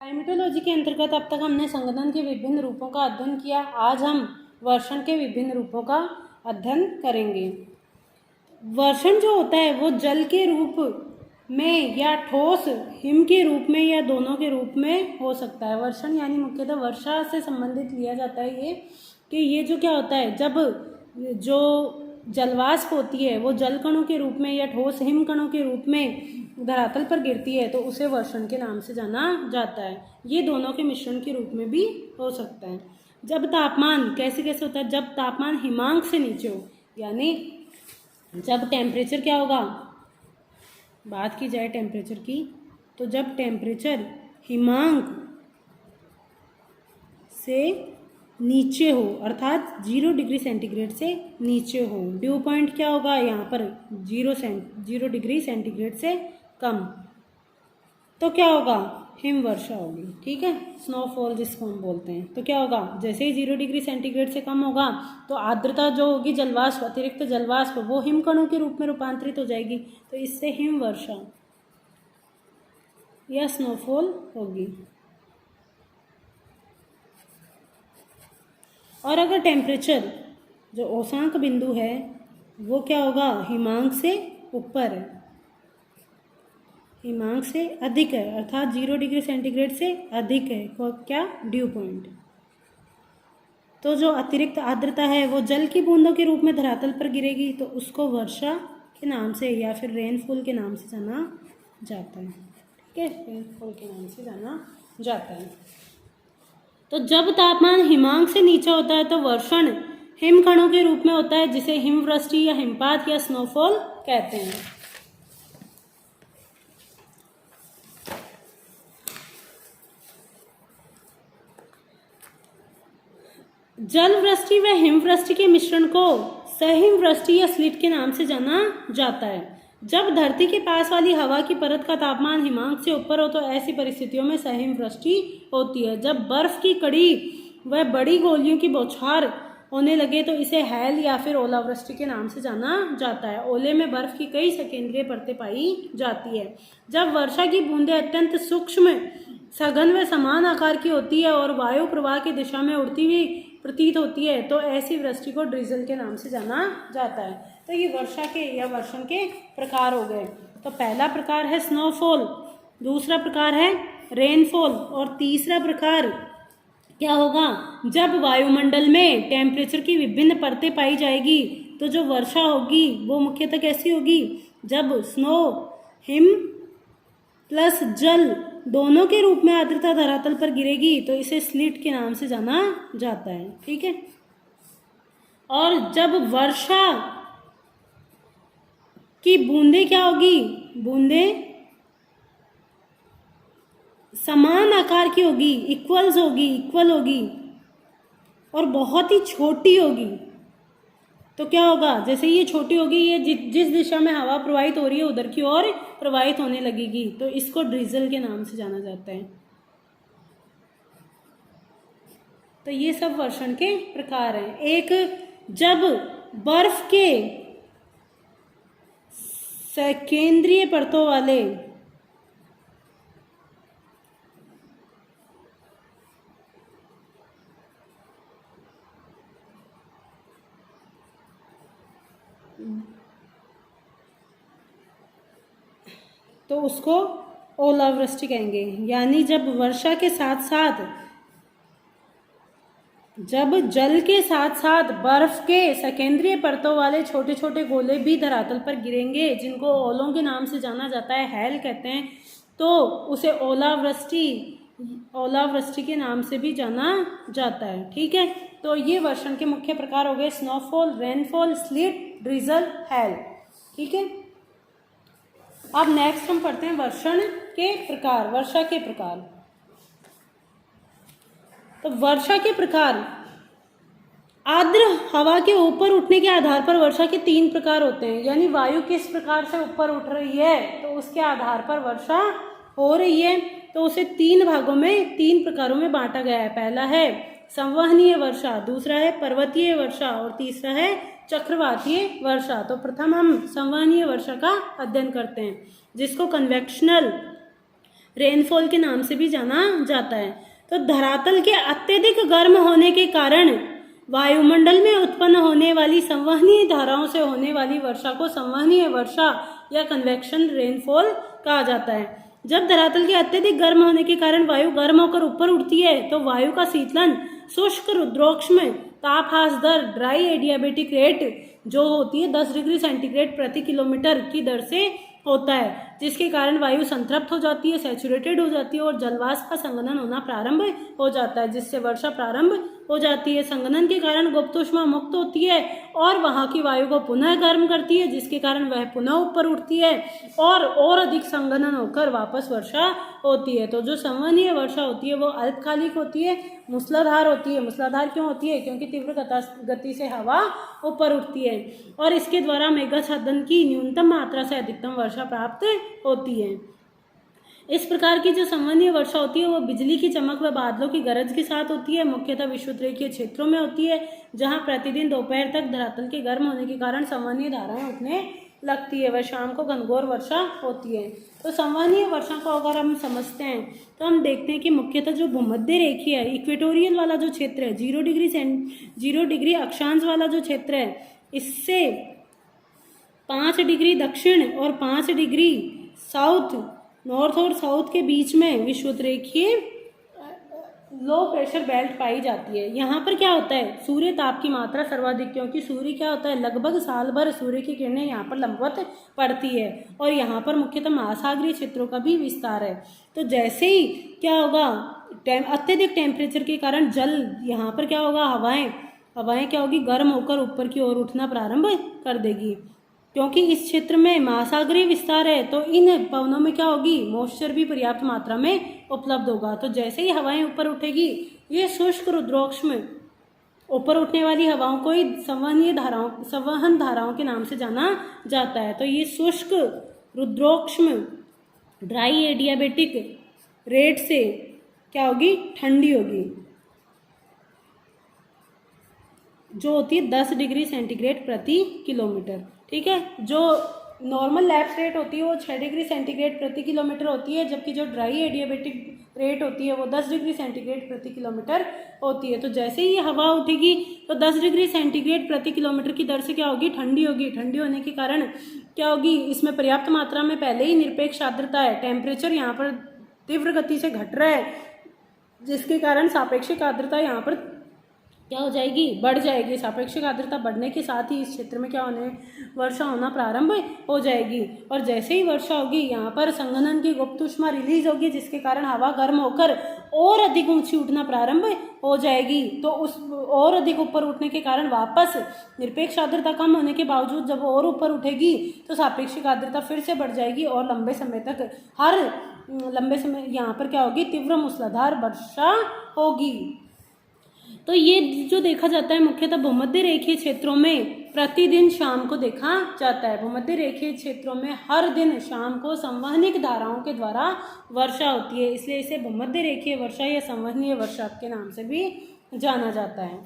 Climatology के अंतर्गत अब तक हमने संघनन के विभिन्न रूपों का अध्ययन किया। आज हम वर्षण के विभिन्न रूपों का अध्ययन करेंगे। वर्षण जो होता है वो जल के रूप में या ठोस हिम के रूप में या दोनों के रूप में हो सकता है। वर्षण यानी मुख्यतः वर्षा से संबंधित लिया जाता है ये कि ये जो क्या होता है, जब जो जलवाष्प होती है वो जल कणों के रूप में या ठोस हिम कणों के रूप में धरातल पर गिरती है तो उसे वर्षण के नाम से जाना जाता है। ये दोनों के मिश्रण के रूप में भी हो सकता है। जब तापमान कैसे कैसे होता है, जब तापमान हिमांक से नीचे हो, यानी जब टेम्परेचर क्या होगा, बात की जाए टेम्परेचर की, तो जब टेम्परेचर हिमांक से नीचे हो अर्थात 0 डिग्री सेंटीग्रेड से नीचे हो, ड्यू पॉइंट क्या होगा यहाँ पर 0 डिग्री सेंटीग्रेड से कम, तो क्या होगा, हिम वर्षा होगी। ठीक है, स्नोफॉल जिसको हम बोलते हैं। तो क्या होगा, जैसे ही 0 डिग्री सेंटीग्रेड से कम होगा तो आर्द्रता जो होगी, जलवाष्प, अतिरिक्त जलवाष्प, वो हिमकणों के रूप में रूपांतरित हो जाएगी, तो इससे हिम वर्षा या स्नोफॉल होगी। और अगर टेम्परेचर जो औसांक बिंदु है वो क्या होगा, हिमांक से ऊपर है, हिमांक से अधिक है, अर्थात 0 डिग्री सेंटीग्रेड से अधिक है, क्या, ड्यू पॉइंट, तो जो अतिरिक्त आर्द्रता है वो जल की बूंदों के रूप में धरातल पर गिरेगी तो उसको वर्षा के नाम से या फिर रेनफॉल के नाम से जाना जाता है। ठीक है, रेनफॉल के नाम से जाना जाता है। तो जब तापमान हिमांक से नीचे होता है तो वर्षण हिमकणों के रूप में होता है, जिसे हिमवृष्टि या हिमपात या स्नोफॉल कहते हैं। जल वृष्टि व हिमवृष्टि के मिश्रण को सहिमवृष्टि या स्लिट के नाम से जाना जाता है। जब धरती के पास वाली हवा की परत का तापमान हिमांक से ऊपर हो तो ऐसी परिस्थितियों में सहिमवृष्टि होती है। जब बर्फ की कड़ी व बड़ी गोलियों की बौछार होने लगे तो इसे हैल या फिर ओलावृष्टि के नाम से जाना जाता है। ओले में बर्फ की कई सेकेंडरीय परतें पाई जाती है। जब वर्षा की बूंदें अत्यंत सूक्ष्म, सघन व समान आकार की होती है और वायु प्रवाह की दिशा में उड़ती हुई प्रतीत होती है तो ऐसी वृष्टि को ड्रिजल के नाम से जाना जाता है। तो ये वर्षा के या वर्षण के प्रकार हो गए। तो पहला प्रकार है स्नोफॉल, दूसरा प्रकार है रेनफॉल और तीसरा प्रकार क्या होगा, जब वायुमंडल में टेम्परेचर की विभिन्न परतें पाई जाएगी तो जो वर्षा होगी वो मुख्यतः कैसी होगी, जब स्नो, हिम प्लस जल दोनों के रूप में आर्द्रता धरातल पर गिरेगी तो इसे स्लिट के नाम से जाना जाता है। ठीक है, और जब वर्षा की बूंदें क्या होगी, बूंदें समान आकार की होगी, इक्वल होगी और बहुत ही छोटी होगी, तो क्या होगा, जैसे ये छोटी होगी, ये जिस दिशा में हवा प्रवाहित हो रही है उधर की ओर प्रवाहित होने लगेगी तो इसको ड्रिजल के नाम से जाना जाता है। तो ये सब वर्षण के प्रकार हैं। एक, जब बर्फ के सेकेंद्रीय परतों वाले तो उसको ओलावृष्टि कहेंगे। यानी जब वर्षा के साथ साथ, जब जल के साथ साथ बर्फ के सेकेंडरी परतों वाले छोटे छोटे गोले भी धरातल पर गिरेंगे जिनको ओलों के नाम से जाना जाता है, हैल कहते हैं, तो उसे ओलावृष्टि के नाम से भी जाना जाता है। ठीक है, तो ये वर्षण के मुख्य प्रकार हो गए, snowfall, rainfall, sleet, drizzle, hail. ठीक है, अब नेक्स्ट हम पढ़ते हैं वर्षण के प्रकार, वर्षा के प्रकार। तो वर्षा के प्रकार, आर्द्र हवा के ऊपर उठने के आधार पर वर्षा के 3 प्रकार होते हैं। यानी वायु किस प्रकार से ऊपर उठ रही है तो उसके आधार पर वर्षा हो रही है, तो उसे 3 भागों में, 3 प्रकारों में बांटा गया है। पहला है संवहनीय वर्षा, दूसरा है पर्वतीय वर्षा और तीसरा है चक्रवातीय वर्षा। तो प्रथम हम संवहनीय वर्षा का अध्ययन करते हैं, जिसको कन्वेक्शनल रेनफॉल के नाम से भी जाना जाता है। तो धरातल के अत्यधिक गर्म होने के कारण वायुमंडल में उत्पन्न होने वाली संवहनीय धाराओं से होने वाली वर्षा को संवहनीय वर्षा या कन्वेक्शन रेनफॉल कहा जाता है। जब धरातल के अत्यधिक गर्म होने के कारण वायु गर्म होकर ऊपर उठती है तो वायु का शीतलन शुष्क रुद्रोष्म तापहास दर ड्राई एडियाबेटिक रेट जो होती है 10 डिग्री सेंटीग्रेड प्रति किलोमीटर की दर से होता है, जिसके कारण वायु संतृप्त हो जाती है, सैचुरेटेड हो जाती है और जलवाष्प का संघनन होना प्रारंभ हो जाता है, जिससे वर्षा प्रारंभ हो जाती है। संघनन के कारण गुप्त ऊष्मा मुक्त होती है और वहां की वायु को पुनः गर्म करती है, जिसके कारण वह पुनः ऊपर उठती है और अधिक संघनन होकर वापस वर्षा होती है। तो जो संवहनीय वर्षा होती है वो अल्पकालिक होती है, मूसलाधार होती है। मूसलाधार क्यों होती है? क्योंकि तीव्र गति से हवा ऊपर उठती है और इसके द्वारा मेघाच्छादन की न्यूनतम मात्रा से अधिकतम वर्षा प्राप्त होती है। इस प्रकार की जो संवहनीय वर्षा होती है वो बिजली की चमक व बादलों की गरज के साथ होती है। मुख्यतः विषुवतरेखीय क्षेत्रों में होती है, जहां प्रतिदिन दोपहर तक धरातल के गर्म होने के कारण संवहनीय धाराएं उठने लगती है। वह शाम को घनघोर वर्षा होती है। तो संवहनीय वर्षा को अगर हम समझते हैं तो हम देखते हैं कि मुख्यतः जो भूमध्य रेखीय है, इक्वेटोरियल वाला जो क्षेत्र है, 0 डिग्री अक्षांश वाला जो क्षेत्र है, इससे 5 डिग्री दक्षिण और 5 डिग्री साउथ, नॉर्थ और साउथ के बीच में विषुवतरेखीय लो प्रेशर बेल्ट पाई जाती है। यहाँ पर क्या होता है? सूर्य ताप की मात्रा सर्वाधिक, क्योंकि सूर्य क्या होता है, लगभग साल भर सूर्य की किरणें यहाँ पर लंबवत पड़ती है और यहाँ पर मुख्यतः महासागरीय क्षेत्रों का भी विस्तार है। तो जैसे ही क्या होगा, अत्यधिक टेम्परेचर के कारण जल यहाँ पर क्या होगा, हवाएं क्या होगी, गर्म होकर ऊपर की ओर उठना प्रारंभ कर देगी। क्योंकि इस क्षेत्र में महासागरीय विस्तार है तो इन पवनों में क्या होगी, मॉइस्चर भी पर्याप्त मात्रा में उपलब्ध होगा। तो जैसे ही हवाएं ऊपर उठेगी, ये शुष्क रुद्रोष्म ऊपर उठने वाली हवाओं को ही संवहन धाराओं के नाम से जाना जाता है। तो ये शुष्क रुद्रोष्म ड्राई एडियाबेटिक रेट से क्या होगी, ठंडी होगी, जो होती है 10 डिग्री सेंटीग्रेड प्रति किलोमीटर। ठीक है, जो नॉर्मल लैप्स रेट होती है वो 6 डिग्री सेंटीग्रेड प्रति किलोमीटर होती है, जबकि जो ड्राई एडियाबेटिक रेट होती है वो 10 डिग्री सेंटीग्रेड प्रति किलोमीटर होती है। तो जैसे ही हवा उठेगी तो 10 डिग्री सेंटीग्रेड प्रति किलोमीटर की दर से क्या होगी, ठंडी होगी। ठंडी होने के कारण क्या होगी, इसमें पर्याप्त मात्रा में पहले ही निरपेक्ष आर्द्रता है, टेम्परेचर यहाँ पर तीव्र गति से घट रहा है, जिसके कारण सापेक्षिक आर्द्रता यहाँ पर क्या हो जाएगी, बढ़ जाएगी। सापेक्षिक आर्द्रता बढ़ने के साथ ही इस क्षेत्र में क्या होने, वर्षा होना प्रारंभ हो जाएगी। और जैसे ही वर्षा होगी यहाँ पर संघनन की गुप्त ऊष्मा रिलीज होगी, जिसके कारण हवा गर्म होकर और अधिक ऊंची उठना प्रारंभ हो जाएगी। तो उस और अधिक ऊपर उठने के कारण वापस निरपेक्ष आर्द्रता कम होने के बावजूद जब और ऊपर उठेगी तो सापेक्षिक आर्द्रता फिर से बढ़ जाएगी और लंबे समय यहाँ पर क्या होगी, तीव्र मूसलाधार वर्षा होगी। तो ये जो देखा जाता है मुख्यतः भूमध्य रेखीय क्षेत्रों में प्रतिदिन शाम को देखा जाता है। भूमध्य रेखीय क्षेत्रों में हर दिन शाम को संवहनिक धाराओं के द्वारा वर्षा होती है, इसलिए इसे भूमध्य रेखीय वर्षा या संवहनीय वर्षा के नाम से भी जाना जाता है।